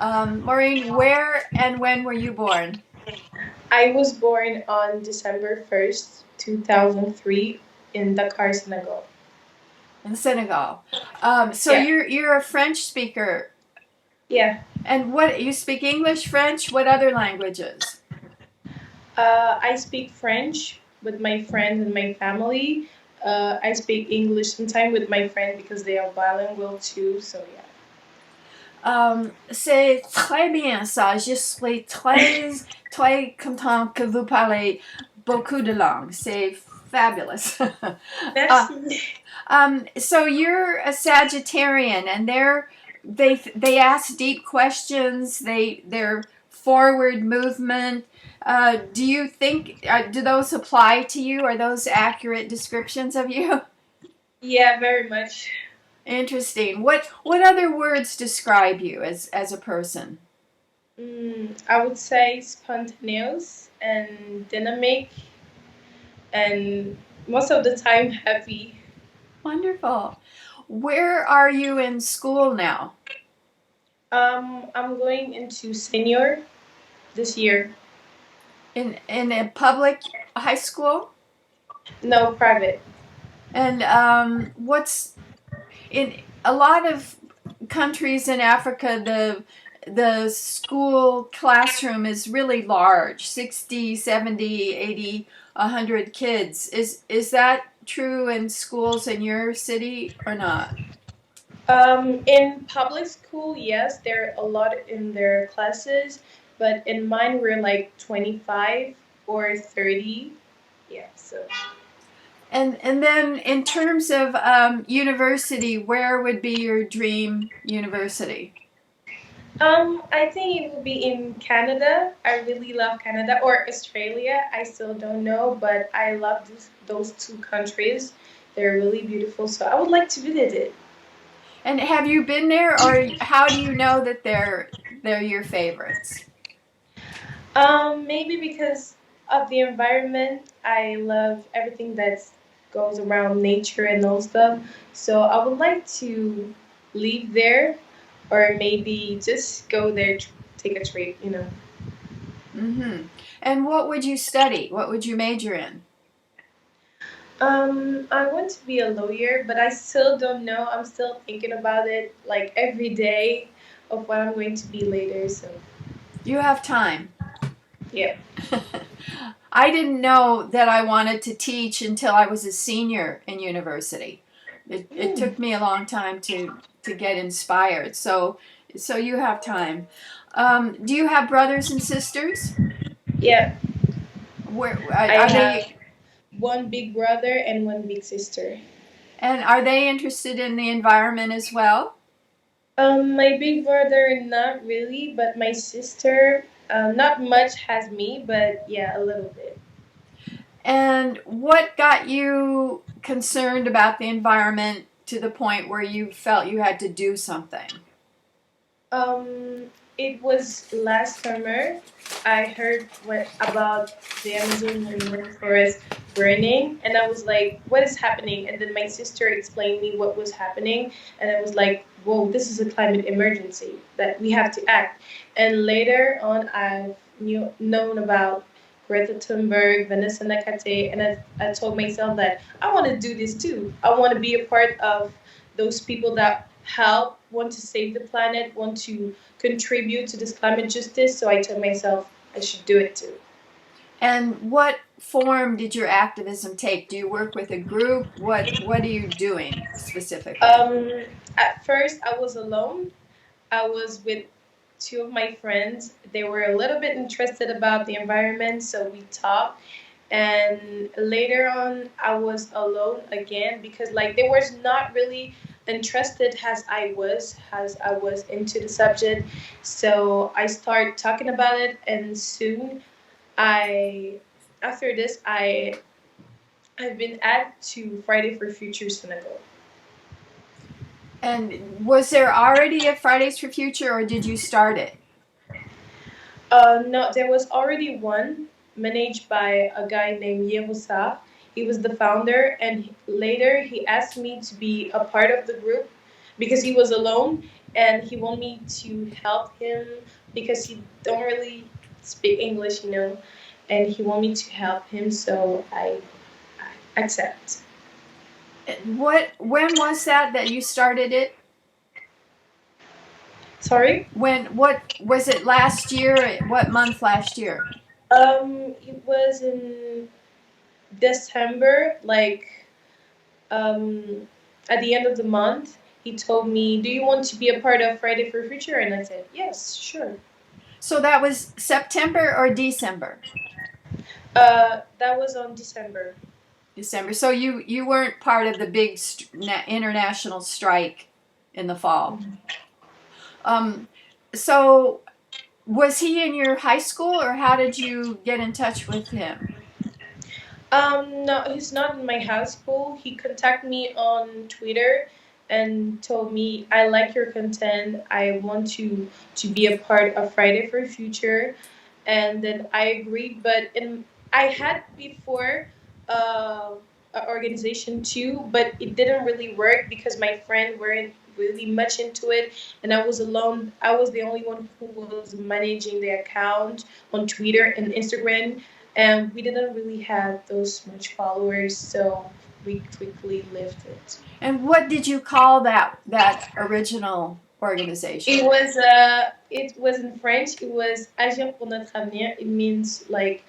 Maureen, where and when were you born? I was born on December 1st, 2003 in Dakar, Senegal. In Senegal. So Yeah, you're a French speaker, yeah. and what you speak English, French, what other languages? I speak French with my friends and my family. I speak English sometimes with my friend because they are bilingual too, so C'est très bien ça. Je suis très content que vous parlez beaucoup de langues. C'est fabulous. uh, yeah. Merci. so you're a Sagittarian, and they ask deep questions. They're forward movement. Do you think do those apply to you? Are those accurate descriptions of you? Yeah, very much. Interesting. What other words describe you as a person? I would say spontaneous and dynamic and most of the time happy. Wonderful. Where are you in school now? I'm going into senior this year. In a public high school? No, private. And what's in a lot of countries in Africa, the school classroom is really large, 60, 70, 80, 100 kids. Is that true in schools in your city or not? In public school, yes, there are a lot in their classes, but in mine we're like 25 or 30. Yeah, so. And then in terms of university, where would be your dream university? I think it will be in Canada. I really love Canada or Australia. I still don't know, but I love those two countries. They're really beautiful, so I would like to visit it. And have you been there, or how do you know that they're your favorites? Maybe because of the environment. I love everything that goes around nature and all stuff. So I would like to live there, or maybe just go there, take a trip. Mm-hmm. And what would you study? What would you major in? I want to be a lawyer, but I still don't know. I'm still thinking about it like every day of what I'm going to be later. So You have time. yeah. I didn't know that I wanted to teach until I was a senior in university. It Mm, took me a long time to get inspired. So you have time. Do you have brothers and sisters? yeah. Where I are have they? one big brother and one big sister. And are they interested in the environment as well? My big brother, not really, but my sister, not much has me, but yeah, a little bit. And what got you concerned about the environment to the point where you felt you had to do something? It was last summer. I heard about the Amazon rainforest burning, and I was like, "What is happening?" And then my sister explained me what was happening, and I was like, "Whoa, this is a climate emergency that we have to act." And later on, I've known about Greta Thunberg, Vanessa Nakate, and I told myself that I want to do this too. I want to be a part of those people that help, want to save the planet, want to contribute to this climate justice. So I told myself I should do it too. And what form did your activism take? Do you work with a group? What are you doing specifically? Um, at first, I was alone. I was with two of my friends. They were a little bit interested about the environment, so we talked. And later on, I was alone again because like they was not really interested as I was into the subject. So I started talking about it, and soon I after this I've been added to Friday for Future Senegal. And was there already a Fridays for Future, or did you start it? No, there was already one managed by a guy named Yehusa. He was the founder, and later he asked me to be a part of the group because he was alone. and he want me to help him because he don't really speak English, and he want me to help him, so I accept. When was that you started it? Sorry. What was it last year? What month last year? It was in December, like at the end of the month. He told me, "Do you want to be a part of Friday for Future?" And I said, "Yes, sure." So that was September or December? That was on December. December. So you weren't part of the big international strike in the fall. Um, so was he in your high school, or how did you get in touch with him? No, he's not in my high school. He contacted me on Twitter and told me, "I like your content. I want to be a part of Friday for Future," and then I agreed. But I had before uh, an organization too, but it didn't really work because my friend weren't really much into it, and I was alone. I was the only one who was managing the account on Twitter and Instagram, and we didn't really have those much followers, so we quickly left it. And what did you call that original organization? It was in French. It was Agir pour notre avenir. It means like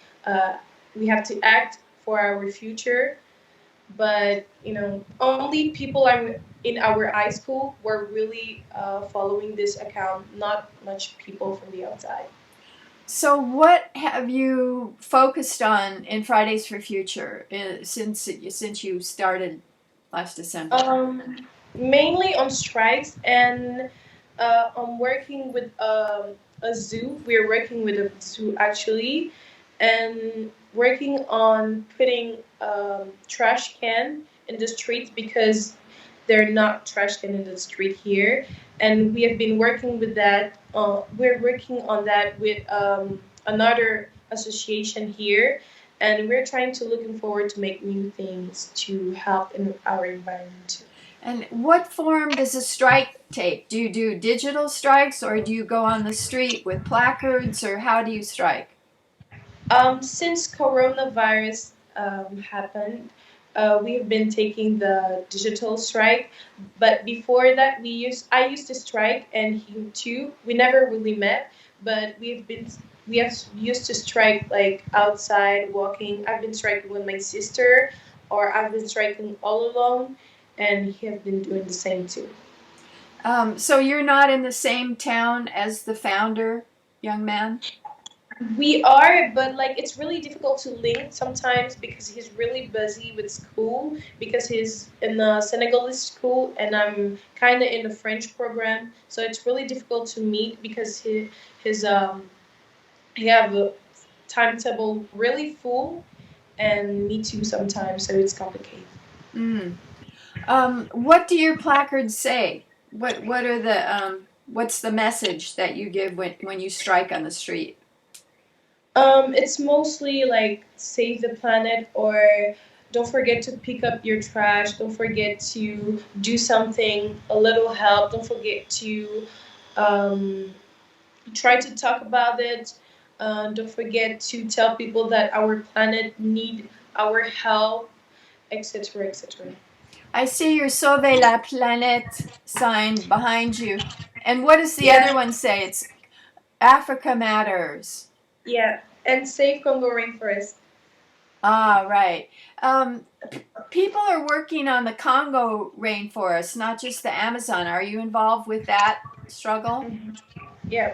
we have to act for our future. But only people in our high school were really following this account. Not much people from the outside. So what have you focused on in Fridays for Future since you started last December? Mainly on strikes and I'm working with a zoo. We're working with a zoo actually, and working on putting trash can in the streets because they're not trash can in the street here, and we have been working with that. We're working on that with another association here, and we're trying to looking forward to make new things to help in our environment. And what form does a strike take? Do you do digital strikes, or do you go on the street with placards, or how do you strike? Since coronavirus happened, we've been taking the digital strike. But before that, I used to strike, and him too. We never really met, but we have used to strike like outside walking. I've been striking with my sister, or I've been striking all alone, and he has been doing the same too. So you're not in the same town as the founder, young man? We are, but like it's really difficult to link sometimes because he's really busy with school because he's in the Senegalese school and I'm kind of in the French program, so it's really difficult to meet because his he have a timetable really full, and me too sometimes, so it's complicated. Mm. What do your placards say? What are what's the message that you give when you strike on the street? It's mostly like save the planet or don't forget to pick up your trash. Don't forget to do something, a little help. Don't forget to um, try to talk about it. Don't forget to tell people that our planet need our help, etc., etc. I see your Sauve la Planète sign behind you. And what does the other Yeah, one say? It's Africa Matters. yeah, and save Congo rainforest. Ah, right. People are working on the Congo rainforest, not just the Amazon. Are you involved with that struggle? Mhm. Yeah.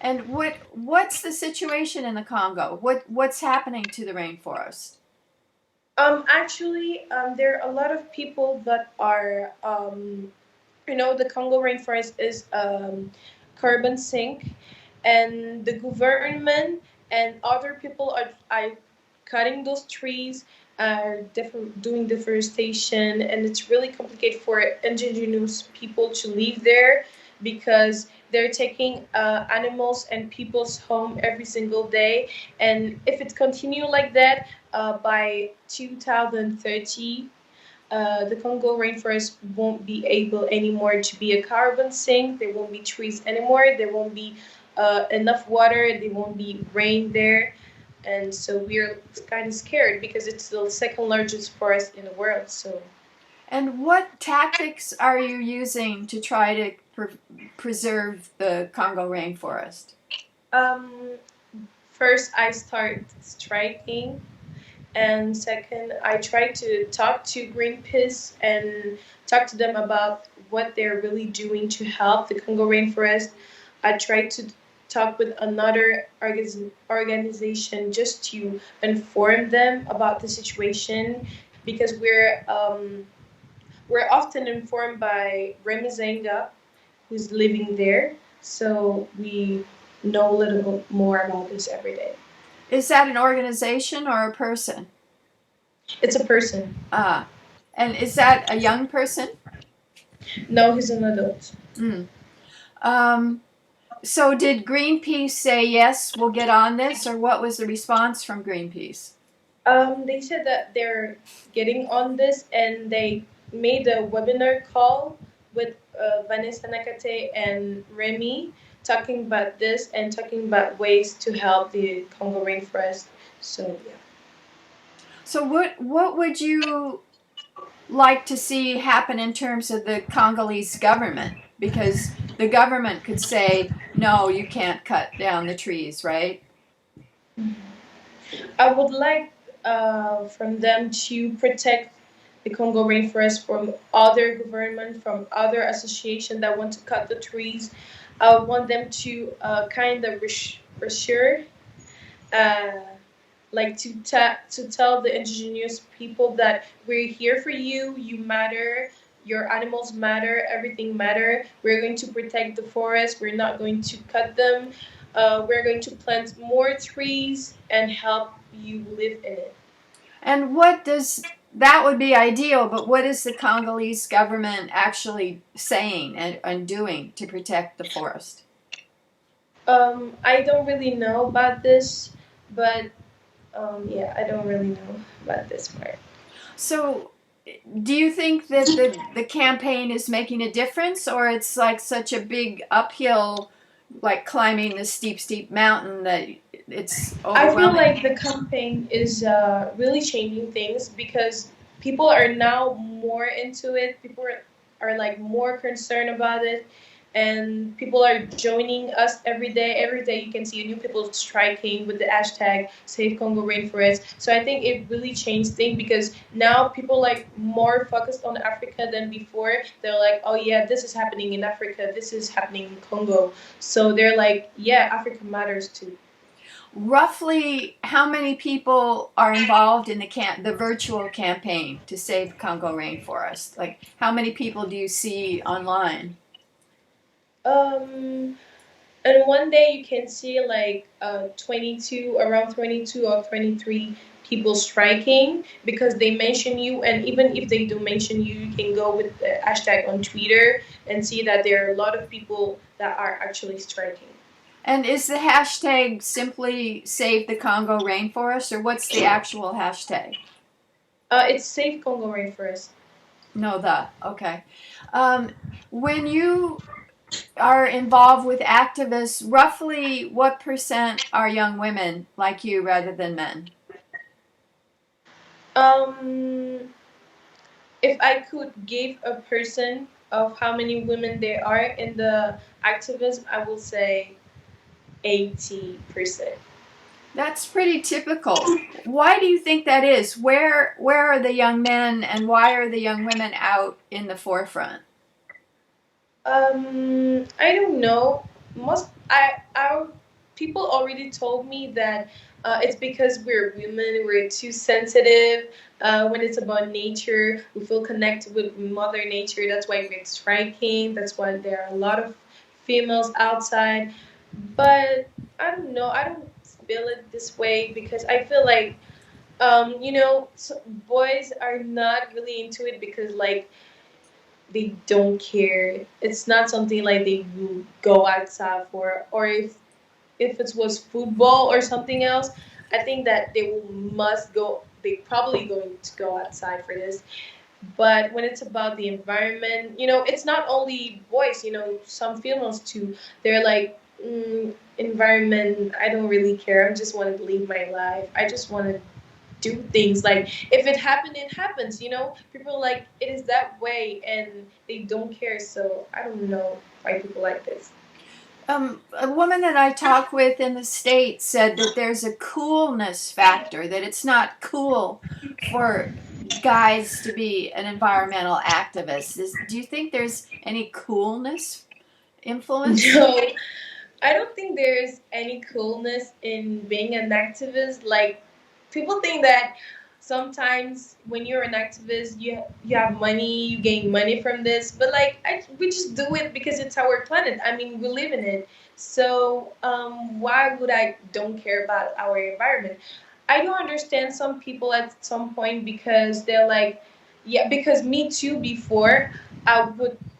And what's the situation in the Congo? What's happening to the rainforest? Actually, there are a lot of people that are the Congo rainforest is carbon sink, and the government and other people are cutting those trees, are doing deforestation, and it's really complicated for indigenous people to live there because they're taking animals and people's home every single day, and if it continue like that, by 2030 the Congo rainforest won't be able anymore to be a carbon sink. There won't be trees anymore. There won't be enough water. There won't be rain there. And so we're kind of scared because it's the second largest forest in the world. So, And what tactics are you using to try to preserve the Congo rainforest? um, first I start striking, and second I try to talk to Greenpeace and talk to them about what they're really doing to help the Congo rainforest. I try to talk with another organization just to inform them about the situation because we're often informed by Remizenga, who's living there, so we know a little bit more about this every day. Is that an organization or a person? It's a person. Ah, and is that a young person? No, he's an adult. Mm. Um, so did Greenpeace say, yes, we'll get on this, or what was the response from Greenpeace? They said that they're getting on this and they made a webinar call with Vanessa Nakate and Remy talking about this and talking about ways to help the Congo rainforest. So, yeah. So what would you like to see happen in terms of the Congolese government? Because the government could say, no, you can't cut down the trees, right? I would like from them to protect the Congo rainforest from other government, from other associations that want to cut the trees. I want them to kind of reassure, uh, like to tell the indigenous people that we're here for you. You matter. Your animals matter. Everything matter. We're going to protect the forest. We're not going to cut them. We're going to plant more trees and help you live in it. And what does that would be ideal, but what is the Congolese government actually saying and doing to protect the forest? I don't really know about this, but yeah, I don't really know about this part. So do you think that the campaign is making a difference, or it's like such a big uphill, like climbing this steep mountain that it's I feel overwhelming? like the campaign is really changing things because people are now more into it. People are like more concerned about it, and people are joining us every day. Every day you can see new people striking with the hashtag Save Congo Rainforest. So I think it really changed things because now people like more focused on Africa than before. They're like, oh yeah, this is happening in Africa. This is happening in Congo. So they're like, yeah, Africa matters too. Roughly, how many people are involved in the virtual campaign to save Congo rainforest? Like, how many people do you see online? Um, and one day you can see like 22, around 22 or 23 people striking because they mention you. And even if they do mention you, you can go with the hashtag on Twitter and see that there are a lot of people that are actually striking. And is the hashtag simply save the Congo rainforest, or what's the actual hashtag? It's Safe Congo Rainforest. No, okay. Um, when you are involved with activists, roughly what percent are young women like you rather than men? Um, if I could give a person of how many women there are in the activism, I will say 80%. That's pretty typical. Why do you think that is? Where are the young men and why are the young women out in the forefront? I don't know. Our people already told me that it's because we're women, we're too sensitive. When it's about nature, we feel connected with Mother Nature. That's why we're striking. That's why there are a lot of females outside. But I don't know. I don't feel it this way because I feel like, boys are not really into it because like they don't care. It's not something like they will go outside for, or if it was football or something else, I think that they will must go. They probably going to go outside for this. But when it's about the environment, it's not only boys, some females too. They're like, environment, I don't really care. I just want to live my life. I just want to do things. Like, if it happened, it happens. People are like, it is that way, and they don't care. So I don't know why people like this. A woman that I talk with in the States said that there's a coolness factor, that it's not cool for guys to be an environmental activist. Do you think there's any coolness influence? No, I don't think there's any coolness in being an activist. Like, people think that sometimes when you're an activist, you have money, you gain money from this, but like, we just do it because it's our planet. I mean, we live in it. So why would I don't care about our environment? I don't understand some people at some point, because they're like, yeah, because me too. Before, I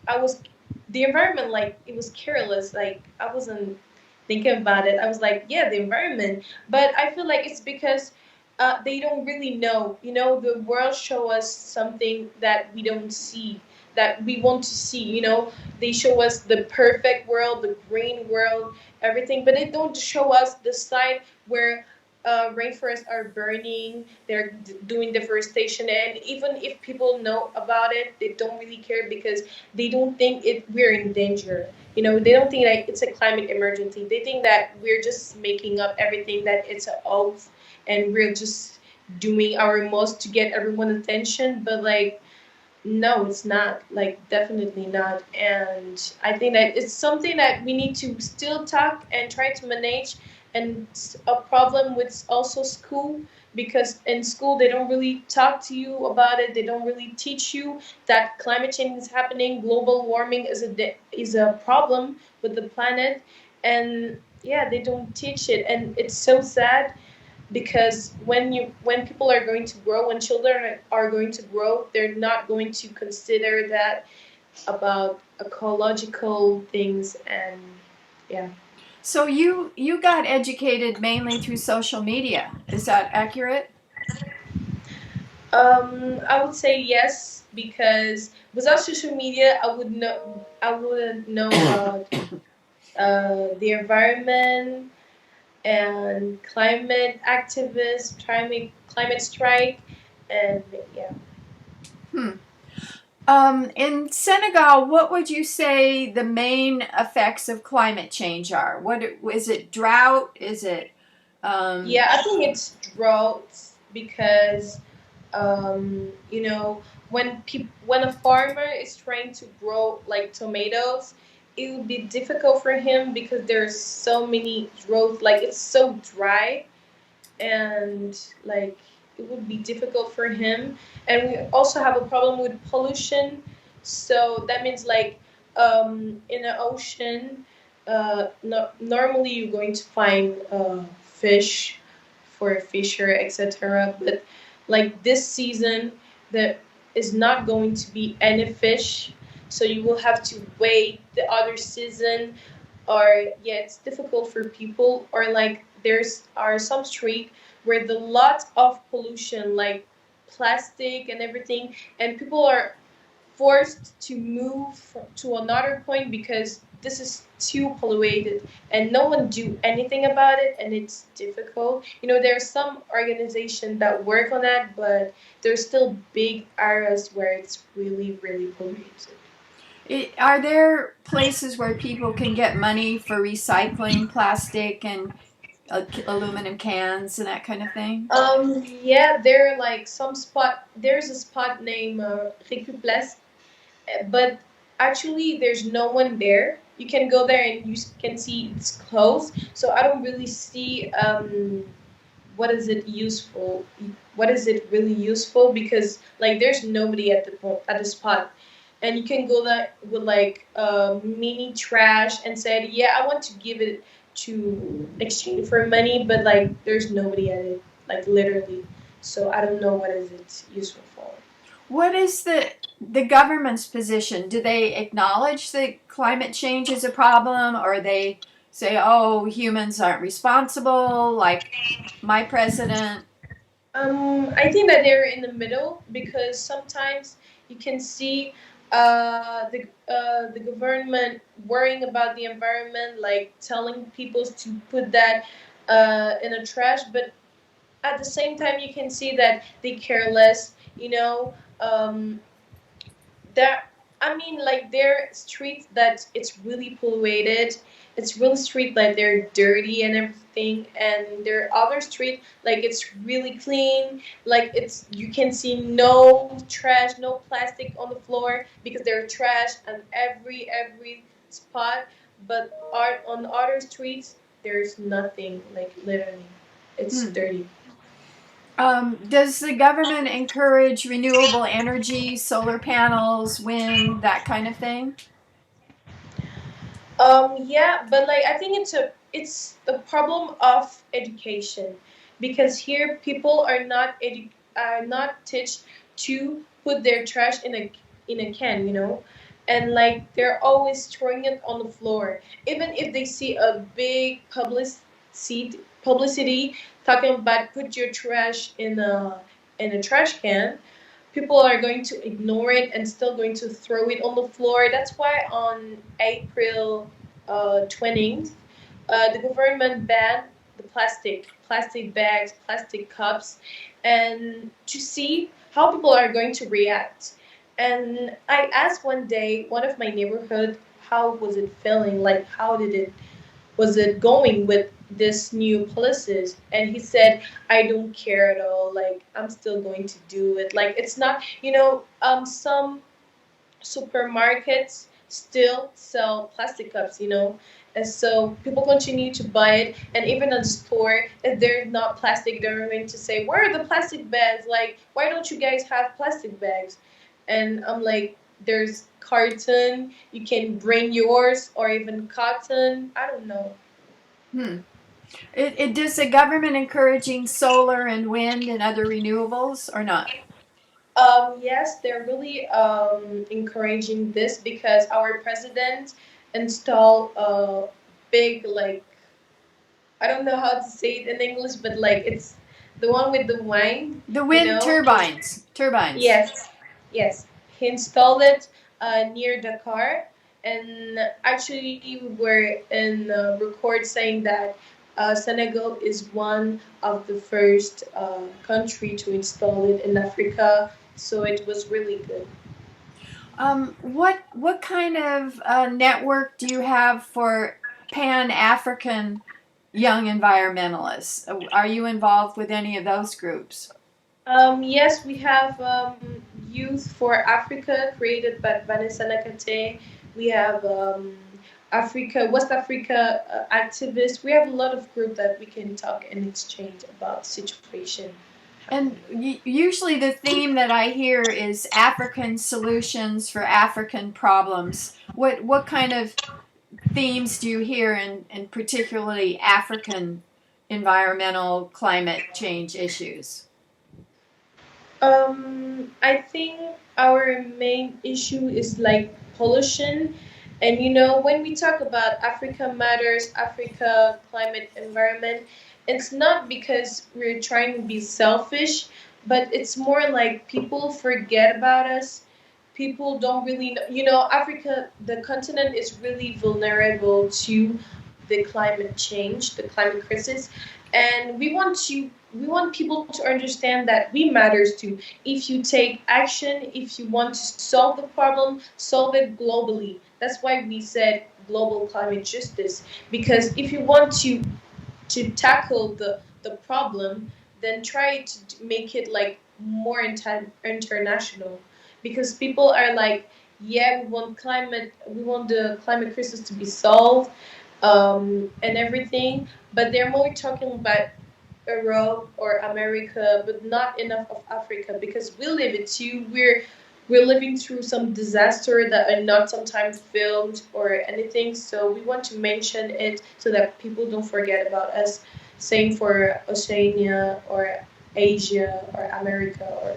was the environment, like, it was careless. Like, I wasn't thinking about it. I was like, yeah, the environment. But I feel like it's because they don't really know. The world show us something that we don't see, that we want to see. They show us the perfect world, the green world, everything, but they don't show us the side where rainforests are burning, they're doing deforestation, and even if people know about it, they don't really care, because they don't think we're in danger. They don't think that it's a climate emergency. They think that we're just making up everything, that it's an oath, and we're just doing our most to get everyone's attention. But like, no, it's not. Like, definitely not. And I think that it's something that we need to still talk and try to manage. And a problem with also school, because in school they don't really talk to you about it. They don't really teach you that climate change is happening. Global warming is a problem with the planet, and yeah, they don't teach it, and it's so sad, because when people are going to grow, when children are going to grow, they're not going to consider that about ecological things. And yeah. So you got educated mainly through social media. Is that accurate? I would say yes, because without social media, I wouldn't know about the environment and climate activists, climate strike, and yeah. Hmm. In Senegal, what would you say the main effects of climate change are? What is it? Drought? Is it? Um, Yeah, I think it's droughts, because when a farmer is trying to grow like tomatoes, it would be difficult for him, because there's so many drought. Like, it's so dry, and like, it would be difficult for him. And we also have a problem with pollution. So that means, like, in the ocean, no, normally you're going to find fish for a fisher, etc. But like, this season, there is not going to be any fish, so you will have to wait the other season. Or yeah, it's difficult for people. Or like, there's are some street where the lot of pollution, like plastic and everything, and people are forced to move to another point, because this is too polluted, and no one do anything about it, and it's difficult. There's some organizations that work on that, but there's still big areas where it's really, really polluted. are there places where people can get money for recycling plastic and aluminum cans and that kind of thing? Yeah, there are like some spot. There's a spot named Récuplex, but actually there's no one there. You can go there and you can see it's closed. So I don't really see what is it useful. What is it really useful? Because like, there's nobody at the spot, and you can go there with like mini trash and said, yeah, I want to give it to exchange for money, but like, there's nobody at it, like, literally. So I don't know what is it useful for. What is the government's position? Do they acknowledge that climate change is a problem, or they say, "Oh, humans aren't responsible," like my president? I think that they're in the middle because sometimes you can see the government worrying about the environment, like telling people to put that in a trash, but at the same time you can see that they care less. There, I mean, like there are streets that it's really polluted. It's really street like they're dirty and everything, and there are other street like it's really clean. Like it's you can see no trash, no plastic on the floor because there's trash on every spot. But art on other streets, there's nothing. Like literally, it's Hmm. dirty. Does the government encourage renewable energy, solar panels, wind, that kind of thing? Yeah, but like I think it's the problem of education because here people are not teach to put their trash in a can, and like they're always throwing it on the floor, even if they see a big publicity talking about put your trash in a trash can. People are going to ignore it and still going to throw it on the floor. That's why on April 20th, the government banned the plastic bags, plastic cups, and to see how people are going to react. And I asked one day one of my neighborhood how was it feeling, like how did it was it going with this new policies, and he said I don't care at all, like I'm still going to do it, like it's not, some supermarkets still sell plastic cups, and so people continue to buy it, and even at the store if they're not plastic they're going to say where are the plastic bags, like why don't you guys have plastic bags, and I'm like there's carton, you can bring yours, or even cotton, I don't know. Hmm. Does the government encouraging solar and wind and other renewables or not? Yes, they're really encouraging this because our president installed a big, like, I don't know how to say it in English, but like it's the one with the wine, The wind turbines. Turbines. Yes, yes. He installed it near Dakar, and actually we were in record saying that Senegal is one of the first country to install it in Africa, so it was really good. What kind of network do you have for Pan African young environmentalists? Are you involved with any of those groups? Yes, we have Youth for Africa created by Vanessa Nakate. We have West Africa activists. We have a lot of groups that we can talk and exchange about situation And happening. usually the theme that I hear is African solutions for African problems. What kind of themes do you hear in particularly African environmental climate change issues? I think our main issue is like pollution. And when we talk about Africa Matters, Africa Climate Environment, it's not because we're trying to be selfish, but it's more like people forget about us. People don't really know, Africa, the continent is really vulnerable to the climate change, the climate crisis. And we want people to understand that we matters too. If you take action, if you want to solve the problem, solve it globally. That's why we said global climate justice. Because if you want to tackle the problem, then try to make it like more international. Because people are like, yeah, we want the climate crisis to be solved, and everything, but they're more talking about Europe or America, but not enough of Africa because we live it too. We're living through some disaster that are not sometimes filmed or anything. So we want to mention it so that people don't forget about us. Same for Oceania or Asia or America or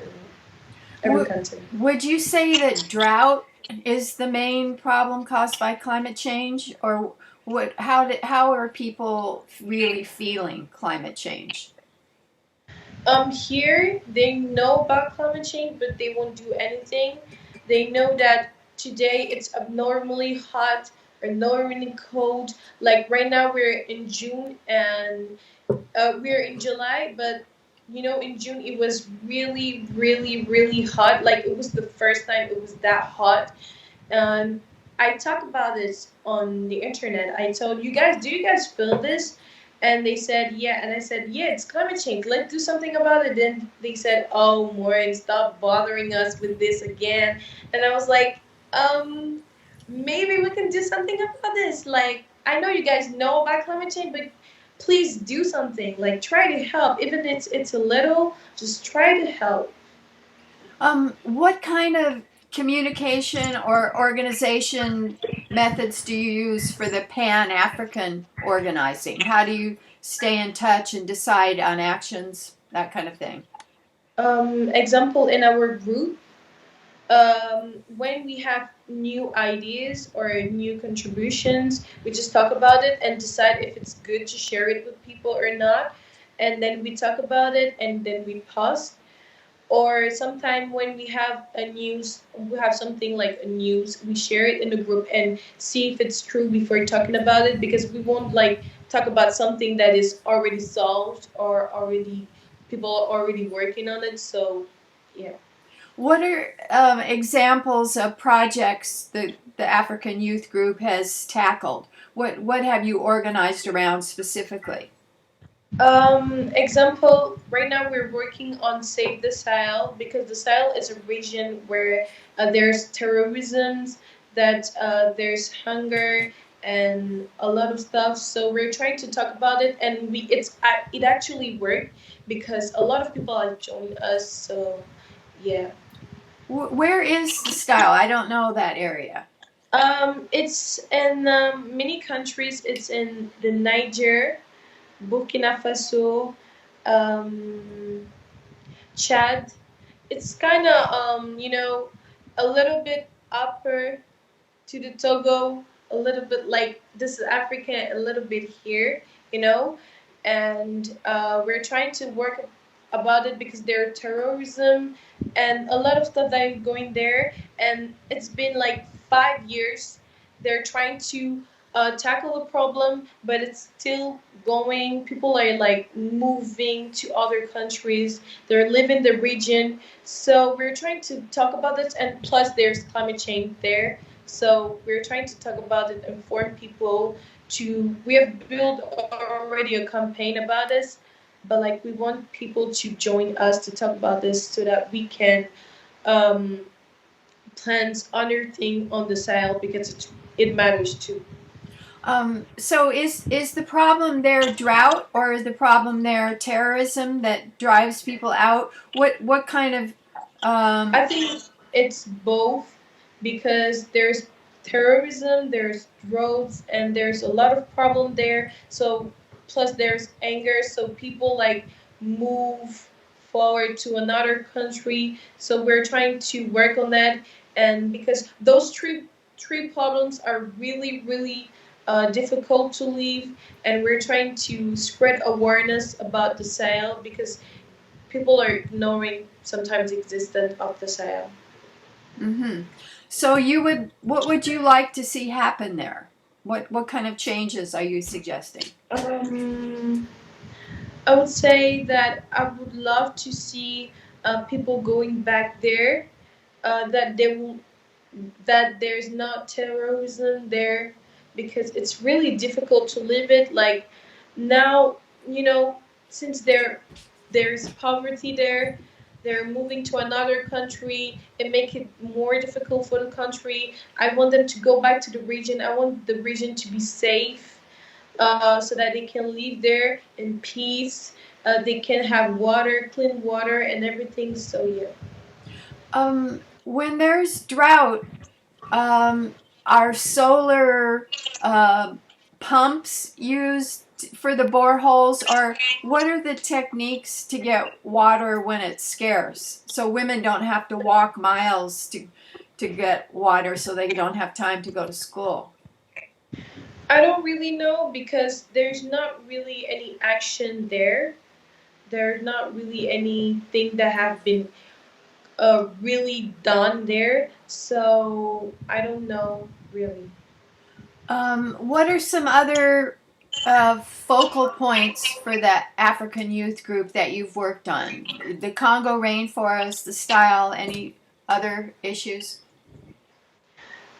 every country. Would you say that drought is the main problem caused by climate change, or how are people really feeling climate change? Here they know about climate change, but they won't do anything. They know that today it's abnormally hot or abnormally cold. Like right now we're in June and we're in July, but in June it was really, really, really hot. Like it was the first time it was that hot. And I talked about this on the internet. I told you guys, do you guys feel this? And they said, yeah. And I said, yeah, it's climate change. Let's do something about it. Then they said, oh, Maureen, stop bothering us with this again. And I was like, maybe we can do something about this. Like, I know you guys know about climate change, but please do something. Like, try to help. Even if it's a little, just try to help. What kind of communication or organization methods do you use for the Pan African organizing? How do you stay in touch and decide on actions, that kind of thing? Example in our group, when we have new ideas or new contributions, we just talk about it and decide if it's good to share it with people or not. And then we talk about it and then we post. Or sometime when we have something like a news, we share it in the group and see if it's true before talking about it, because we won't like talk about something that is already solved or already people are already working on it. So yeah. What are examples of projects that the African Youth Group has tackled? What have you organized around specifically? Example, right now we're working on Save the Sahel, because the Sahel is a region where there's terrorism, that there's hunger and a lot of stuff. So we're trying to talk about it, and it actually worked because a lot of people have joined us. So yeah. Where is the style? I don't know that area. It's in many countries. It's in the Niger, Burkina Faso, um, Chad. It's kind of a little bit upper to the Togo, a little bit like this is Africa, a little bit here, you know, and we're trying to work about it because there's terrorism and a lot of stuff that is going there, and it's been like 5 years. They're trying to tackle the problem, but it's still going. People are like moving to other countries. They're leaving the region. So we're trying to talk about this, and plus there's climate change there. So we're trying to talk about it, inform people. We have built already a campaign about this, but like we want people to join us to talk about this so that we can um, plant other thing on the soil, because it matters too. So is the problem there drought, or is the problem there terrorism that drives people out? What kind of I think it's both, because there's terrorism, there's droughts, and there's a lot of problem there. So plus there's anger, so people like move forward to another country. So we're trying to work on that, and because those three problems are really really difficult to leave, and we're trying to spread awareness about the Sahel, because people are ignoring sometimes the existence of the Sahel. hmm So what would you like to see happen there? What kind of changes are you suggesting? Um, I would say that I would love to see people going back there. That they will that there's not terrorism there, because it's really difficult to live it. Like now, since there's poverty there, they're moving to another country. It make it more difficult for the country. I want them to go back to the region. I want the region to be safe, so that they can live there in peace. They can have water, clean water, and everything. So yeah. When there's drought, um, are solar uh, pumps used for the boreholes, or what are the techniques to get water when it's scarce? So women don't have to walk miles to get water, so they don't have time to go to school. I don't really know, because there's not really any action there. there's not really anything that have been really done there. So I don't know really. What are some other focal points for the African youth group that you've worked on? The Congo rainforest, the style, any other issues?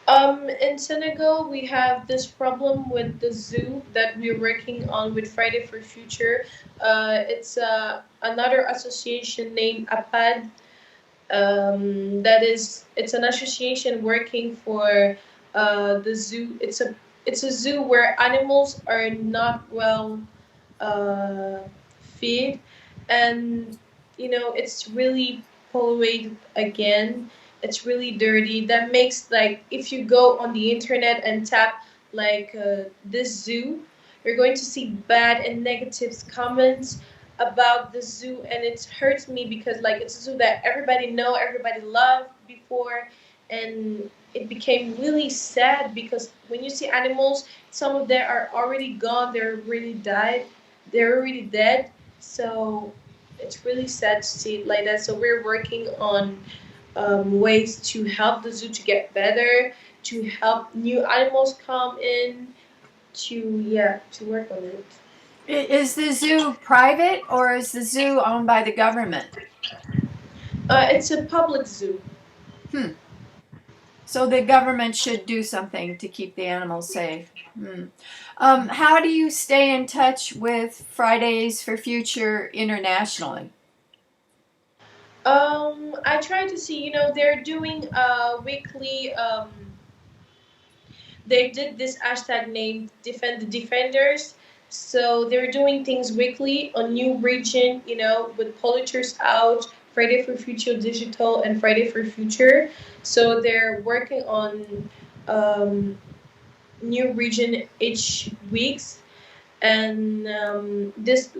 In Senegal, we have this problem with the zoo that we're working on with Friday for Future. It's another association named APAD. It's an association working for the zoo. It's a zoo where animals are not well uh, feed, and it's really polluted again. It's really dirty. That makes, like, if you go on the internet and tap like this zoo, you're going to see bad and negative comments about the zoo, and it hurts me because, like, it's a zoo that everybody know, everybody loved before, and it became really sad because when you see animals, some of them are already gone, they're already dead. So it's really sad to see it like that. So we're working on ways to help the zoo to get better, to help new animals come in, to work on it. Is the zoo private or is the zoo owned by the government? It's a public zoo. Hmm. So the government should do something to keep the animals safe. Hmm. How do you stay in touch with Fridays for Future internationally? I try to see, they're doing weekly. They did this hashtag named Defend the Defenders. So they're doing things weekly on new region, with polluters out, Friday for Future Digital, and Friday for Future. So they're working on new region each weeks, and this,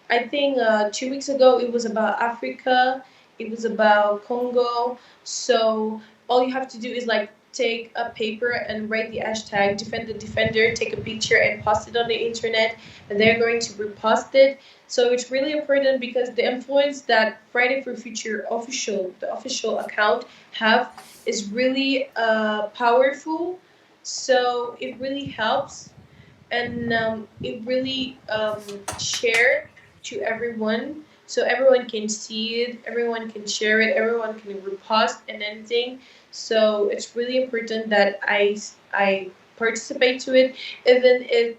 I think 2 weeks ago, it was about Africa, it was about Congo. So all you have to do is, like, take a paper and write the hashtag Defend the Defender, take a picture and post it on the internet, and they're going to repost it. So it's really important because the influence that Friday for Future the official account, have is really powerful. So it really helps, and it really share to everyone, so everyone can see it, everyone can share it, everyone can repost and anything. So it's really important that I participate to it, even if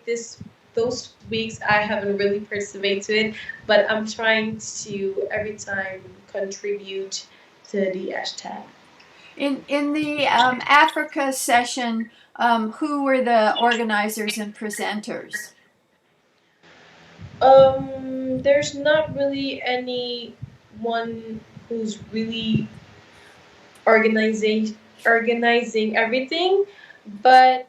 those weeks I haven't really participated to it, but I'm trying to every time contribute to the hashtag. In the Africa session, who were the organizers and presenters? There's not really anyone who's really organizing everything, but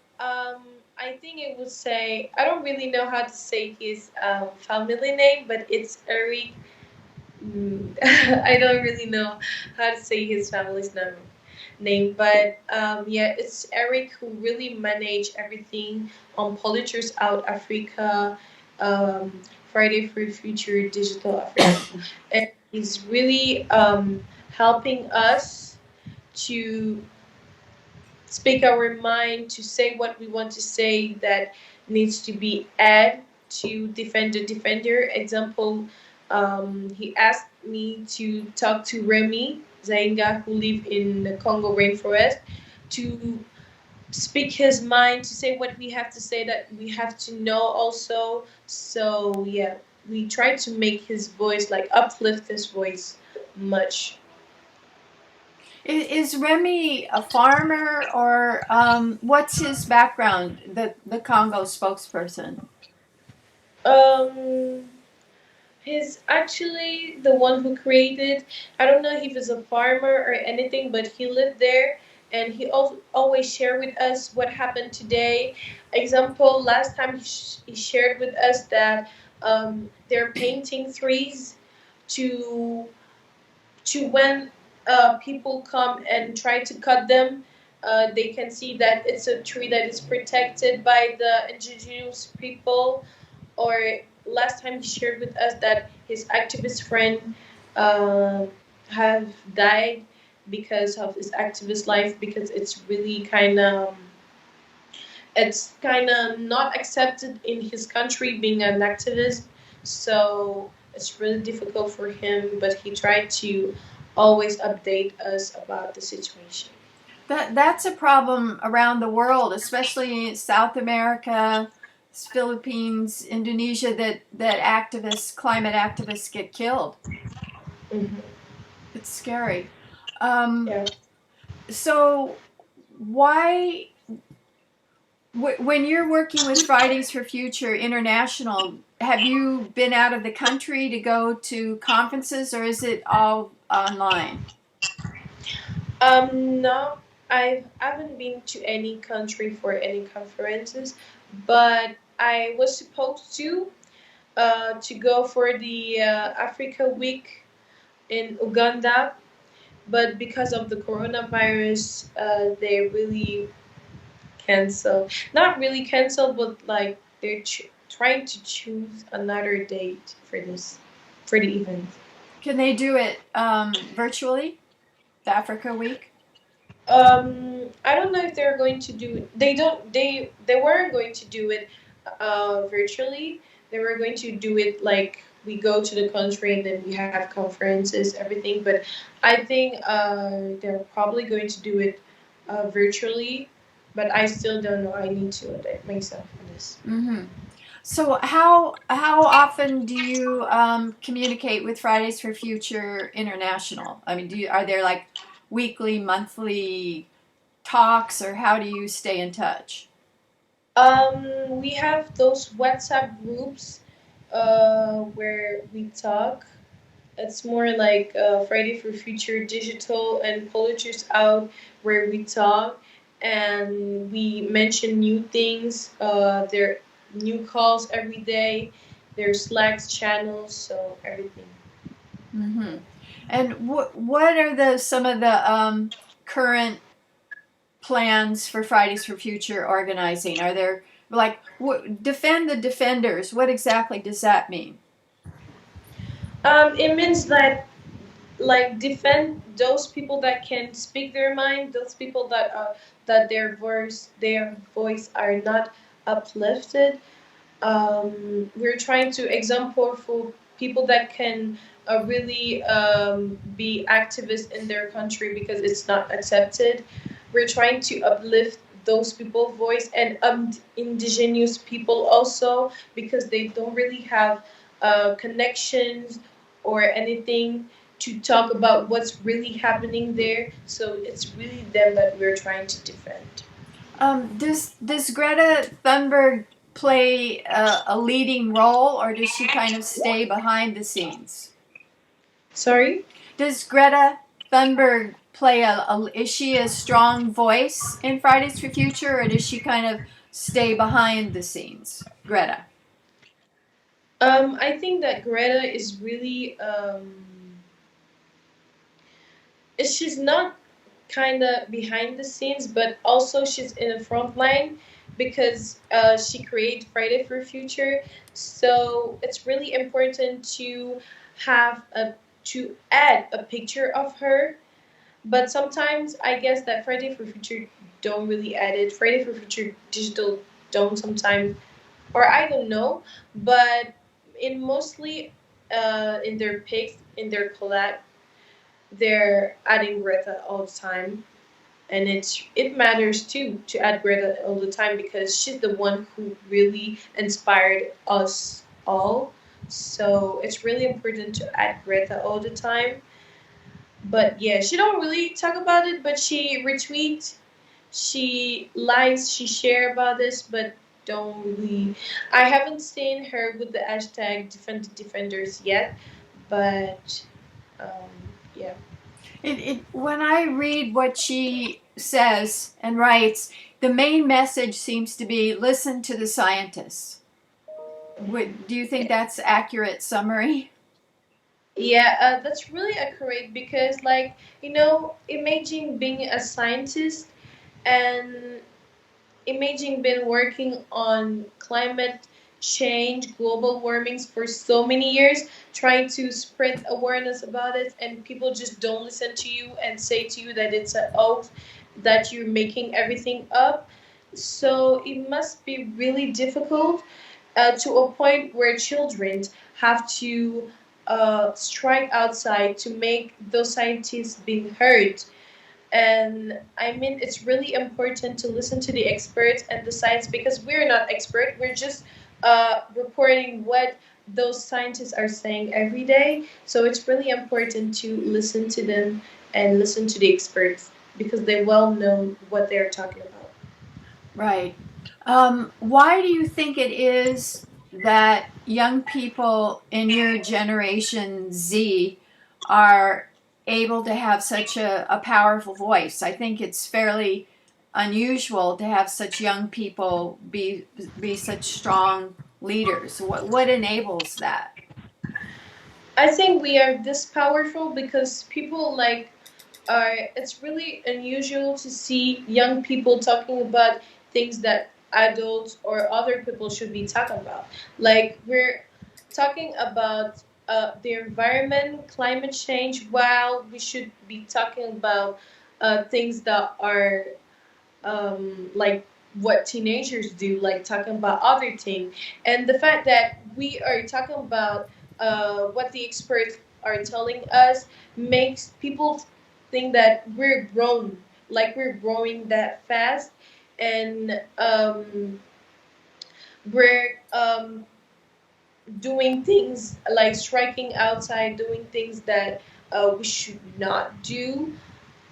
I think it would say, I don't really know how to say his family name, but it's Eric. I don't really know how to say his family's name, but yeah, it's Eric who really managed everything on Polluters Out Africa, um, Friday for Future Digital Africa, and he's really helping us to speak our mind, to say what we want to say that needs to be added to defend the defender. Example, he asked me to talk to Remy Zainga, who live in the Congo rainforest, to speak his mind, to say what we have to say, that we have to know also. So yeah, we try to make his voice, like, uplift his voice much. Is Remy a farmer or what's his background? The Congo spokesperson. Um, He's actually the one who created. I don't know if he's a farmer or anything, but he lived there, and he always shared with us what happened today. Example, last time he shared with us that they're painting trees to when people come and try to cut them. They can see that it's a tree that is protected by the indigenous people, or last time he shared with us that his activist friend uh, have died because of his activist life, because it's kind of not accepted in his country being an activist. So it's really difficult for him, but he tried to always update us about the situation. That's a problem around the world, especially South America, Philippines, Indonesia, that activists, climate activists, get killed. Hmm. It's scary. Um, Yeah. so why, when you're working with Fridays for Future International, have you been out of the country to go to conferences, or is it all online? No, I haven't been to any country for any conferences, but I was supposed to go for the Africa Week in Uganda, but because of the coronavirus, they really canceled. Not really canceled, but like they're trying to choose another date for the event. Can they do it virtually, the Africa Week? I don't know if they're going to do it. They don't. They weren't going to do it virtually. They were going to do it like we go to the country and then we have conferences, everything. But I think they're probably going to do it virtually. But I still don't know. I need to update myself on this. Mm-hmm. So how often do you communicate with Fridays for Future International? I mean, are there like weekly, monthly talks, or how do you stay in touch? We have those WhatsApp groups where we talk. It's more like Friday for Future Digital and Poetry's Out, where we talk and we mention new things. There are new calls every day. There's Slacks channels, so everything. Mm-hmm. And what are the some of the current plans for Fridays for Future organizing? Are there like defend the defenders? What exactly does that mean? It means that like defend those people that can speak their mind, those people that their voice are not uplifted. We're trying to example for people that can really be activists in their country because it's not accepted. We're trying to uplift those people's voice and indigenous people also because they don't really have connections or anything to talk about what's really happening there. So it's really them that we're trying to defend. Does Greta Thunberg play a leading role, or does she kind of stay behind the scenes? Sorry. Does Greta Thunberg play is she a strong voice in Fridays for Future, or does she kind of stay behind the scenes? Greta. I think that Greta is really she's not kind of behind the scenes, but also she's in the front line because she created Friday for Future. So it's really important to have a to add a picture of her. But sometimes I guess that Friday for Future don't really add it. Friday for Future Digital don't sometimes, or I don't know. But in mostly in their pics, in their collab, they're adding Greta all the time, and it matters too to add Greta all the time because she's the one who really inspired us all. So it's really important to add Greta all the time. But yeah, she don't really talk about it, but she retweets, she likes, she share about this, but don't really. I haven't seen her with the hashtag defend the defenders yet, but um, yeah. When I read what she says and writes, the main message seems to be listen to the scientists. Do you think that's accurate summary? Yeah, that's really accurate because, like, imagine being a scientist and imagine being working on climate change global warmings for so many years, trying to spread awareness about it, and people just don't listen to you and say to you that it's an oath, that you're making everything up. So it must be really difficult, to a point where children have to strike outside to make those scientists being heard. And I mean, it's really important to listen to the experts and the science, because we're not expert, we're just reporting what those scientists are saying every day. So it's really important to listen to them and listen to the experts, because they well know what they're talking about. Right. Why do you think it is that young people in your generation Z are able to have such a powerful voice? I think it's fairly unusual to have such young people be such strong leaders. What enables that? I think we are this powerful because people like are, it's really unusual to see young people talking about things that adults or other people should be talking about. Like, we're talking about the environment, climate change, while we should be talking about things that are like what teenagers do, like talking about other things. And the fact that we are talking about what the experts are telling us makes people think that we're grown, like we're growing that fast, and we're doing things like striking outside, doing things that we should not do.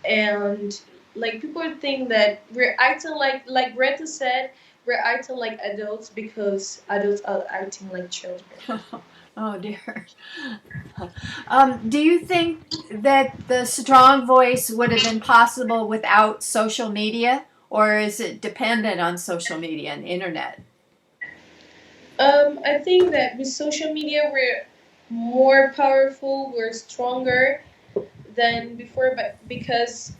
And like, people think that we're acting like Greta said, we're acting like adults because adults are acting like children. Oh dear. Do you think that the strong voice would have been possible without social media, or is it dependent on social media and internet? I think that with social media we're more powerful, we're stronger than before, but because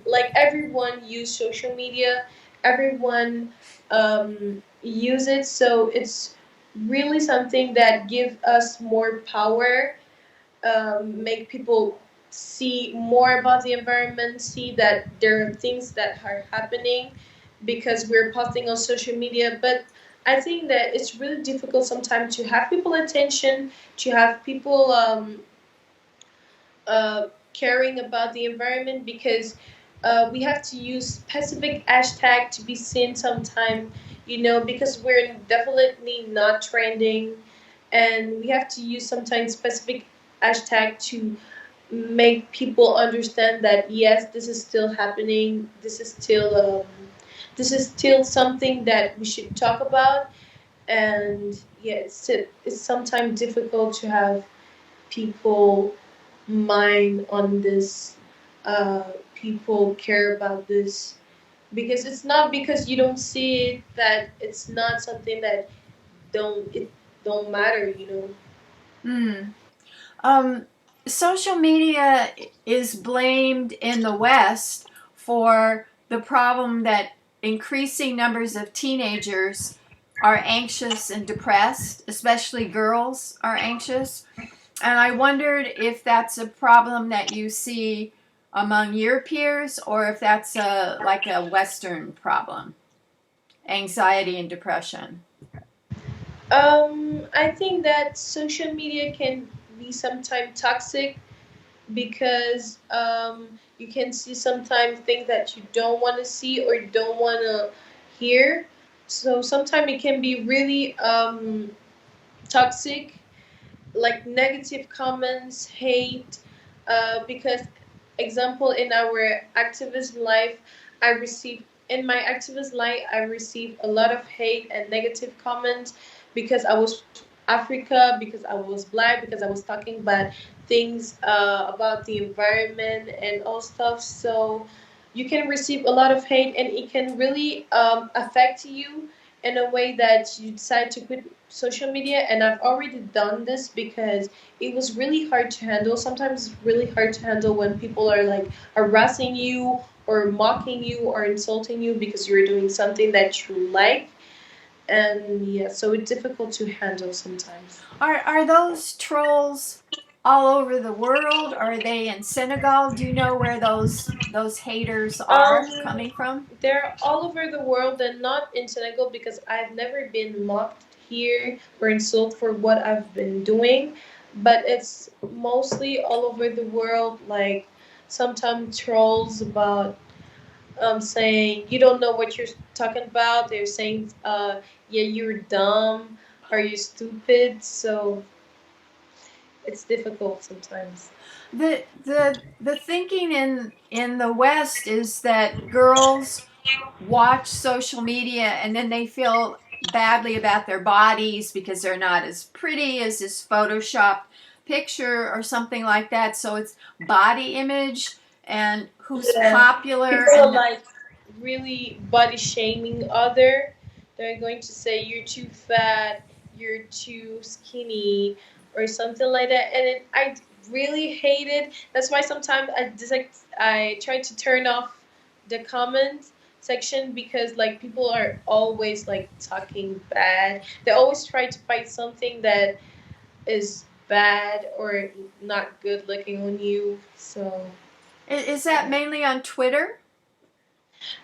like everyone use social media, everyone use it, so it's really something that give us more power, make people see more about the environment, see that there are things that are happening because we're posting on social media. But I think that it's really difficult sometimes to have people attention, to have people caring about the environment, because we have to use specific hashtag to be seen sometime, because we're definitely not trending, and we have to use sometimes specific hashtag to make people understand that yes, this is still happening, this is still something that we should talk about. And yeah, it's sometimes difficult to have people mind on this, people care about this, because it's not because you don't see it that it's not something that don't matter. Hmm. Um, Social media is blamed in the West for the problem that increasing numbers of teenagers are anxious and depressed, especially girls are anxious. And I wondered if that's a problem that you see among your peers, or if that's like a Western problem, anxiety and depression. I think that social media can be sometimes toxic, because you can see sometimes things that you don't want to see or don't want to hear. So sometimes it can be really toxic, like negative comments, hate, because example, in our activist life, I received in my activist life I received a lot of hate and negative comments because I was Africa, because I was black, because I was talking about things about the environment and all stuff. So you can receive a lot of hate, and it can really affect you in a way that you decide to quit social media. And I've already done this because it was really hard to handle. Sometimes it's really hard to handle when people are like harassing you or mocking you or insulting you because you're doing something that you like. and yeah, so it's difficult to handle sometimes. Are those trolls all over the world? Are they in Senegal? Do you know where those haters are Um, coming from? they're all over the world and not in Senegal because I've never been mocked here or insulted for what I've been doing, but it's mostly all over the world. Like sometimes trolls about saying you don't know what you're talking about. They're saying, yeah, you're dumb or you're stupid. So it's difficult sometimes. The thinking in the West is that girls watch social media and then they feel badly about their bodies because they're not as pretty as this photoshopped picture or something like that. So it's body image and who's Yeah, popular people are and like really body shaming other. They're going to say you're too fat, you're too skinny, or something like that. And I really hate it. That's why sometimes I try to turn off the comment section because like people are always like talking bad. They always try to find something that is bad or not good looking on you. So is that mainly on Twitter?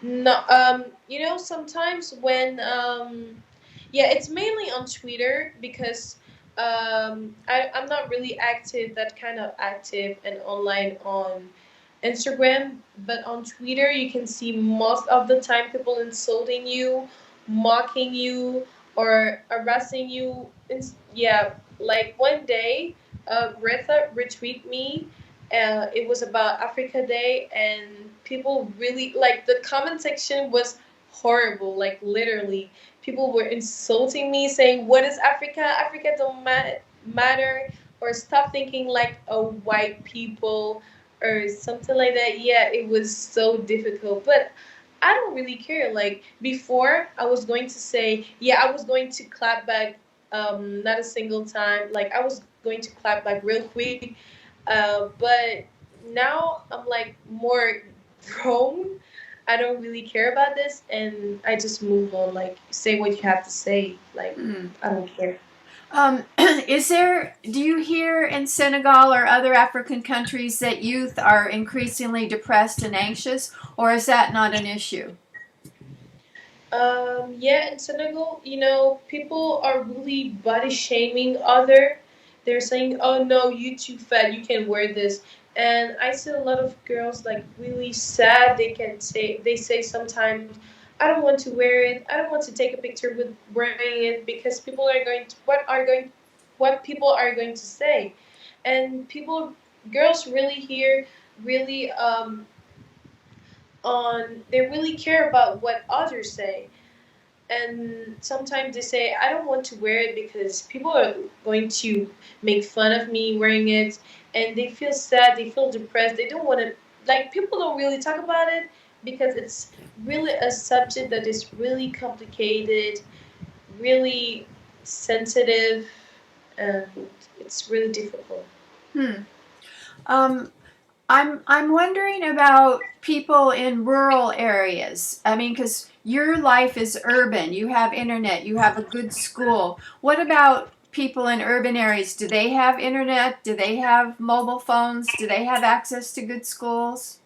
no, sometimes when yeah, it's mainly on Twitter because I'm not really active, that kind of active and online on Instagram, but on Twitter you can see most of the time people insulting you, mocking you, or harassing you. Yeah, like one day, Greta retweet me. It was about Africa Day, and people really like the comment section was horrible. Like literally, people were insulting me, saying, "What is Africa? Africa don't matter," or "Stop thinking like a white people." Or something like that. Yeah, it was so difficult. But I don't really care. Like before, I was going to say, yeah, I was going to clap back, not a single time. Like I was going to clap back real quick. But now I'm like more grown. I don't really care about this, and I just move on. Like say what you have to say. Like Hmm. I don't care. Do you hear in Senegal or other African countries that youth are increasingly depressed and anxious, or is that not an issue? Yeah, in Senegal, people are really body shaming other. They're saying, "Oh no, you too fat. You can wear this." And I see a lot of girls like really sad. They say sometimes, "I don't want to wear it. I don't want to take a picture with wearing it because people are going to what people are going to say." And girls really here really on they really care about what others say, and sometimes they say I don't want to wear it because people are going to make fun of me wearing it, and they feel sad, they feel depressed, they don't want to, like, people don't really talk about it because it's really a subject that is really complicated, really sensitive, and it's really difficult. Hmm. Um, I'm wondering about people in rural areas. I mean, because your life is urban, you have internet, you have a good school. What about people in urban areas? Do they have internet? Do they have mobile phones? Do they have access to good schools?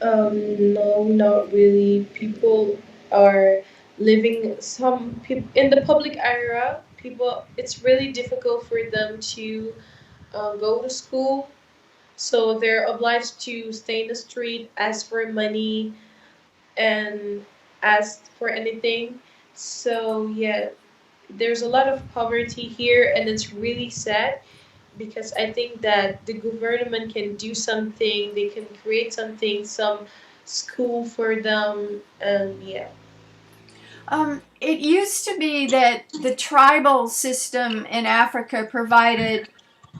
No, not really. People are living some people in the public area. People, it's really difficult for them to go to school, so they're obliged to stay in the street, ask for money, and ask for anything. So yeah, there's a lot of poverty here, and it's really sad because I think that the government can do something. They can create something, some school for them, and yeah. It used to be that the tribal system in Africa provided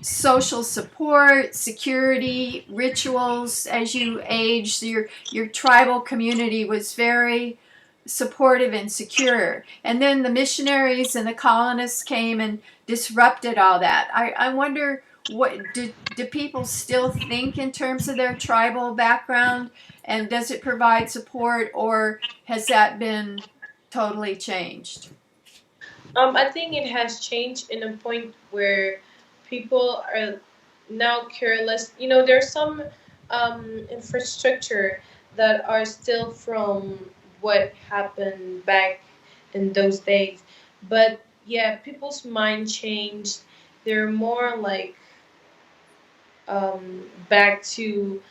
social support, security, rituals as you aged. Your tribal community was very supportive and secure. And then the missionaries and the colonists came and disrupted all that. I wonder what do people still think in terms of their tribal background, and does it provide support, or has that been totally changed? I think it has changed in a point where people are now careless. You know, there's some infrastructure that are still from what happened back in those days. But yeah, people's mind changed. They're more like back to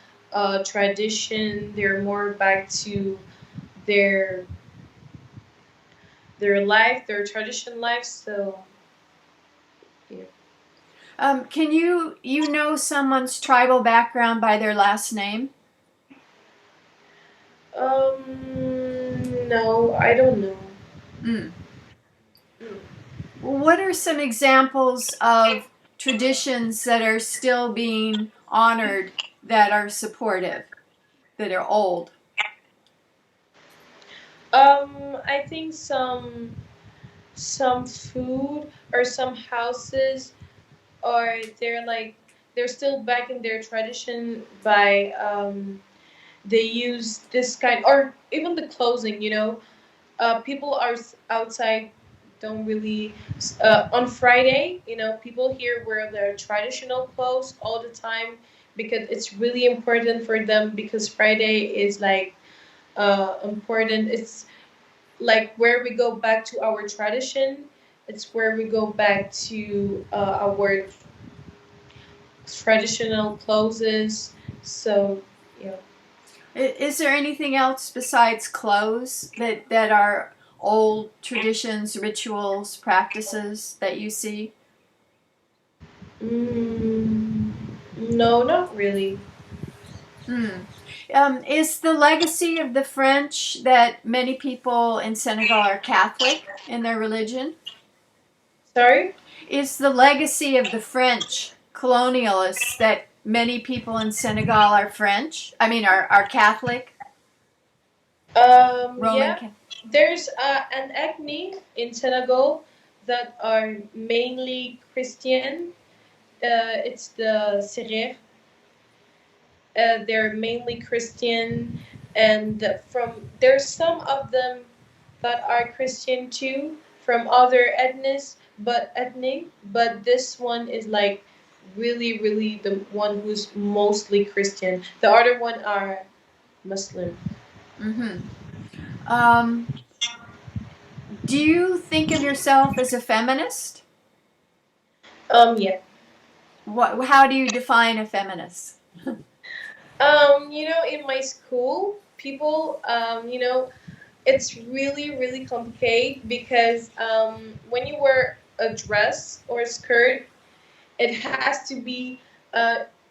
tradition. They're more back to their their life, their tradition life. So yeah. Can you know someone's tribal background by their last name? No, I don't know. Mm. What are some examples of traditions that are still being honored that are supportive, that are old? I think some food or some houses are they're still back in their tradition by they use this kind or even the clothing. You know, people are outside don't really on Friday. You know, people here wear their traditional clothes all the time because it's really important for them because Friday is like important. It's like where we go back to our tradition. It's where we go back to our traditional clothes. So yeah. Is there anything else besides clothes that are old traditions, rituals, practices that you see? Mm, no, not really. Hmm. Is the legacy of the French that many people in Senegal are Catholic in their religion? Sorry. Is the legacy of the French colonialists that many people in Senegal are French? I mean, are Catholic, Roman Yeah. Catholic? There's an ethnic in Senegal that are mainly Christian. It's the Serer. They're mainly Christian, and from there's some of them that are Christian too from other ethnic, but this one is like really, really the one who's mostly Christian. The other one are Muslim. Mm-hmm. Um, do you think of yourself as a feminist? Yeah. What? How do you define a feminist? You know, in my school, people, it's really, really complicated because when you wear a dress or a skirt, it has to be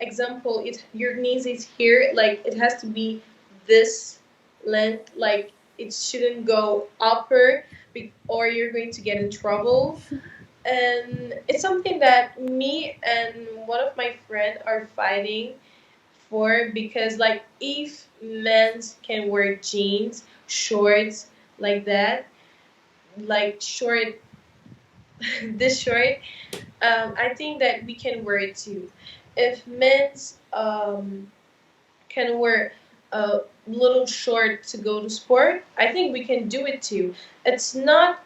example your knees is here like it has to be this length like it shouldn't go upper or you're going to get in trouble and it's something that me and one of my friends are fighting for because like if men can wear jeans shorts like that like short this short I think that we can wear it too. If men's can wear a little short to go to sport, I think we can do it too. It's not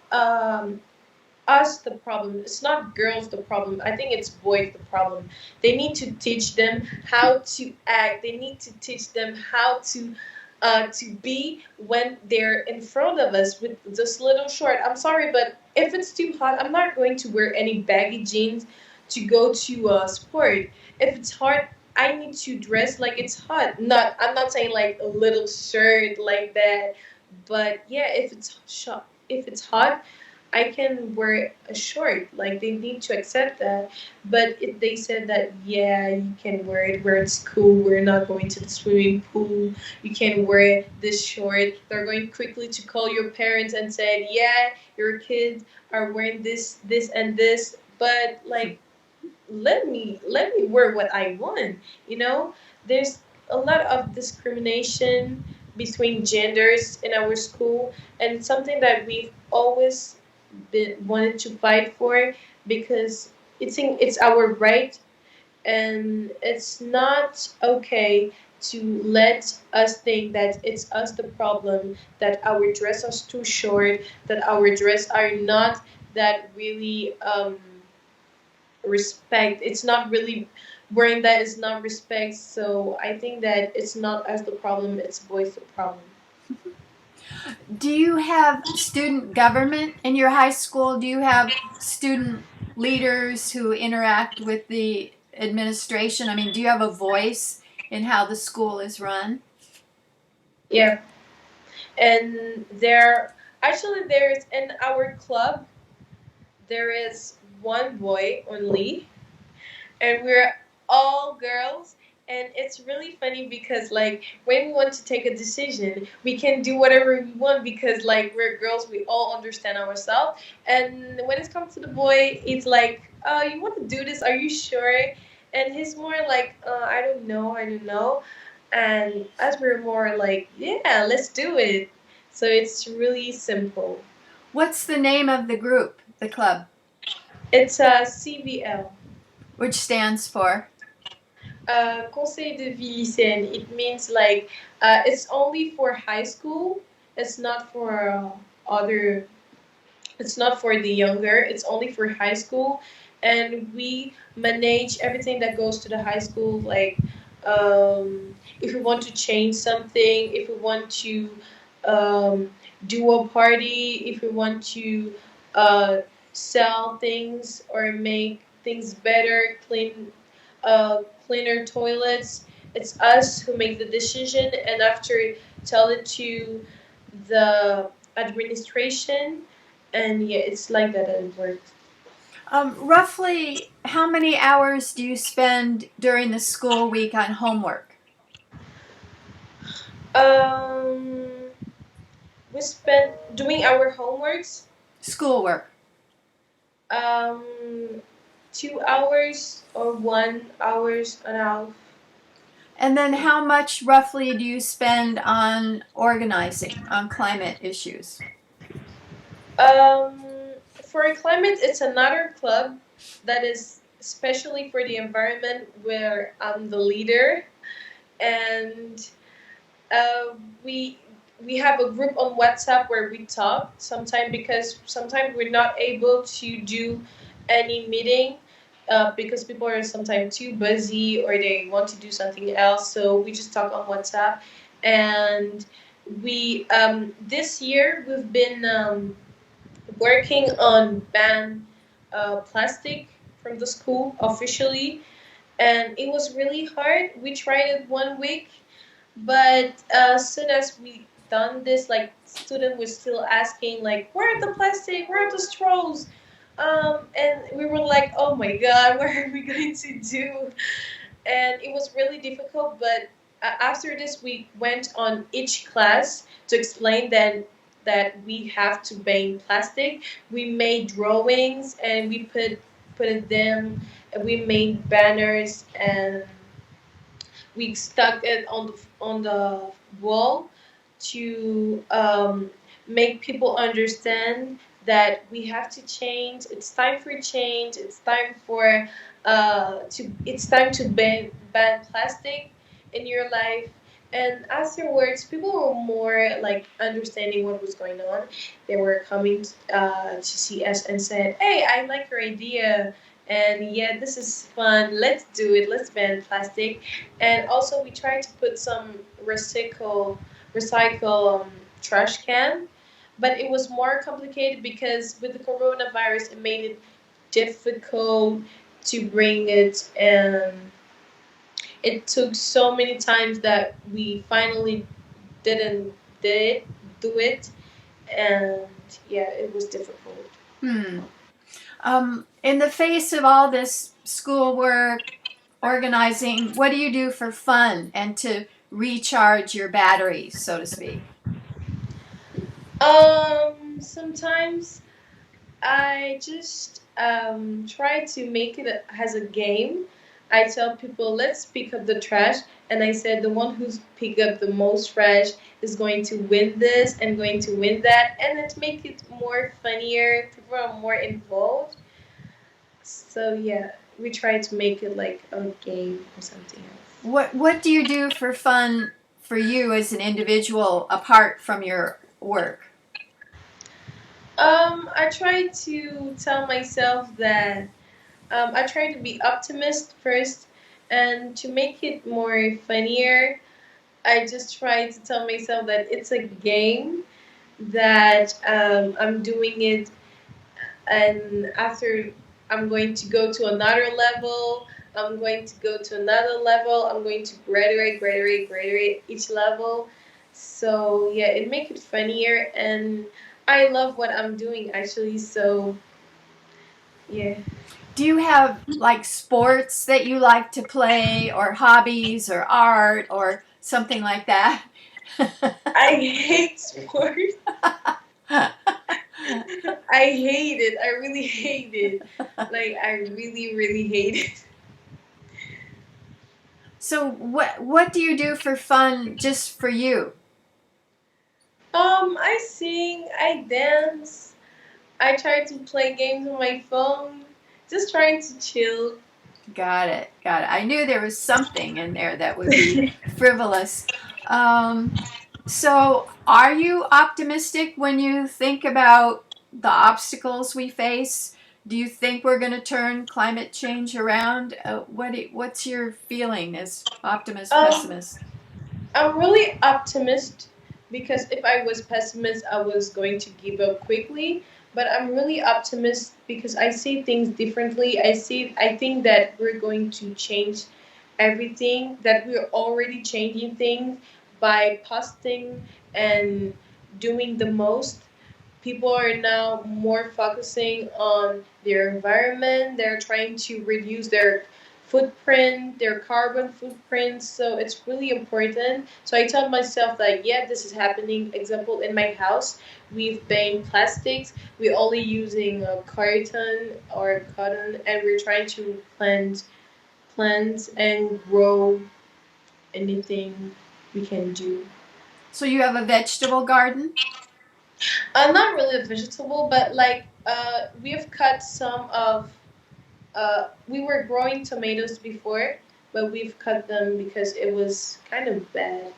us the problem. It's not girls the problem. I think it's boys the problem. They need to teach them how to act. They need to teach them how to be when they're in front of us with this little short. I'm sorry, but if it's too hot, I'm not going to wear any baggy jeans to go to sport. If it's hot, I need to dress like it's hot. Not, I'm not saying like a little shirt like that, but yeah, if it's hot, I can wear a short. Like they need to accept that. But if they said that, yeah, you can wear it where it's cool. We're not going to the swimming pool. You can wear this short. They're going quickly to call your parents and said, yeah, your kids are wearing this, and this. But like let me wear what I want. You know, there's a lot of discrimination between genders in our school, and it's something that we've always been wanted to fight for because it's our right and it's not okay to let us think that it's us the problem that our dress is too short that our dress are not that really respect. It's not really brain that is not respect. So I think that it's not us the problem, it's boys the problem. Do you have student government in your high school? Do you have student leaders who interact with the administration? I mean, do you have a voice in how the school is run? Yeah. And there's in our club there is one boy only, and we're all girls. And it's really funny because like when we want to take a decision we can do whatever we want because like we're girls, we all understand ourselves. And when it comes to the boy, it's like, you want to do this, are you sure? And he's more like, I don't know. And as we're more like, yeah, let's do it. So it's really simple. What's the name of the group, the club, It's a CVL. which stands for? Conseil de vie lycéenne. It means like it's only for high school. It's not for other. It's not for the younger. It's only for high school, and we manage everything that goes to the high school. Like if we want to change something, if we want to um, do a party, if we want to uh, sell things or make things better, cleaner toilets. It's us who make the decision, and after tell it to the administration, and yeah, it's like that it works. Roughly, how many hours do you spend during the school week on homework? Um, we spent doing our homeworks. Schoolwork. Um, 2 hours or 1 hours an hour. And then how much roughly do you spend on organizing on climate issues? Um, for climate, it's another club that is especially for the environment where I'm the leader, and uh, we we have a group on WhatsApp where we talk sometimes because sometimes we're not able to do any meeting because people are sometimes too busy or they want to do something else. So we just talk on WhatsApp, and we this year we've been working on ban plastic from the school officially, and it was really hard. We tried it 1 week, but as soon as we done this, like student was still asking like, where are the plastic, where are the straws? And we were like, oh my god, what are we going to do? And it was really difficult, but after this we went on each class to explain that we have to ban plastic. We made drawings and we put it them, and we made banners, and we stuck it on the wall to make people understand that we have to change. It's time for change. It's time for it's time to ban plastic in your life. And afterwards, people were more like understanding what was going on. They were coming to see us and said, "Hey, I like your idea, and yeah, this is fun. Let's do it. Let's ban plastic." And also we try to put some recycle trash can, but it was more complicated because with the coronavirus it made it difficult to bring it, and it took so many times that we finally didn't did do it, and yeah, it was difficult. Hmm. In the face of all this schoolwork, organizing, what do you do for fun and to recharge your batteries, so to speak? Sometimes I just try to make it as a game. I tell people, let's pick up the trash, and I said the one who's pick up the most trash is going to win this and going to win that, and it make it more funnier. People are more involved. So yeah, we try to make it like a game or something else. What do you do for fun for you as an individual apart from your work? I try to tell myself that I try to be optimist first, and to make it more funnier, I just try to tell myself that it's a game, that I'm doing it, and after I'm going to go to another level. I'm going to go to another level. I'm going to graduate each level. So yeah, it makes it funnier, and I love what I'm doing actually. So yeah. Do you have like sports that you like to play, or hobbies, or art, or something like that? I hate sports. I hate it. I really hate it. Like I really hate it. So what do you do for fun, just for you? I sing, I dance, I try to play games on my phone, just trying to chill. Got it. Got it. I knew there was something in there that would be frivolous. Um, so, are you optimistic when you think about the obstacles we face? Do you think we're going to turn climate change around? What's your feeling as optimist, um, pessimist? I'm really optimist because if I was pessimist, I was going to give up quickly. But I'm really optimist because I see things differently. I think that we're going to change everything, that we're already changing things by posting and doing the most. People are now more focusing on their environment. They're trying to reduce their footprint, their carbon footprint. So it's really important. So I tell myself that yeah, this is happening. Example, in my house, we've banned plastics. We're only using carton or cotton, and we're trying to plant plants and grow anything we can do. So, you have a vegetable garden? Not really a vegetable, but like we've cut some of. We were growing tomatoes before, but we've cut them because it was kind of bad.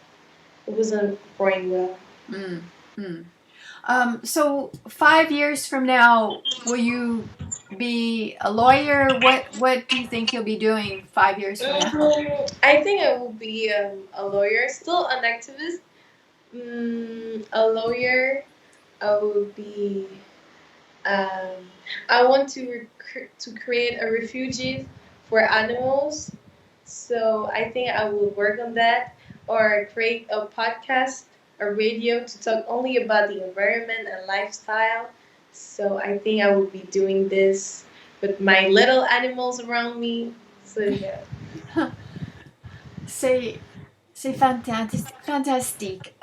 It wasn't growing well. Mm, mm. So 5 years from now, will you be a lawyer? What do you think you'll be doing 5 years from now? I think I will be a lawyer, still an activist. A lawyer. I will be. Um, I want to create a refuge for animals. So I think I will work on that, or create a podcast, a radio to talk only about the environment and lifestyle. So I think I will be doing this with my little animals around me. So yeah. C'est c'est fantastique.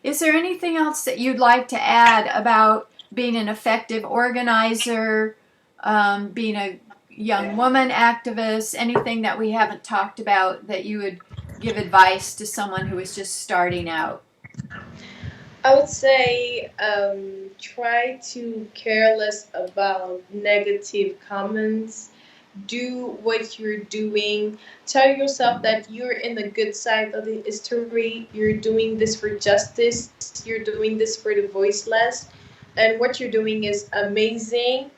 Is there anything else that you'd like to add about being an effective organizer, being a young woman activist? Anything that we haven't talked about that you would give advice to someone who is just starting out? I would say try to care less about negative comments. Do what you're doing. Tell yourself that you're in the good side of the history. You're doing this for justice. You're doing this for the voiceless. And what you're doing is amazing.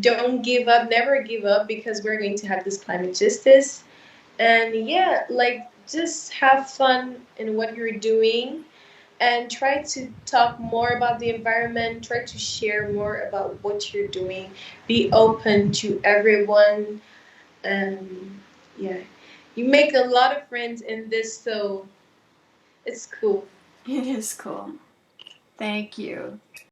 Don't give up. Never give up, because we're going to have this climate justice. And yeah, like just have fun in what you're doing, and try to talk more about the environment, try to share more about what you're doing, be open to everyone, and yeah, you make a lot of friends in this, so it's cool. It is cool. Thank you.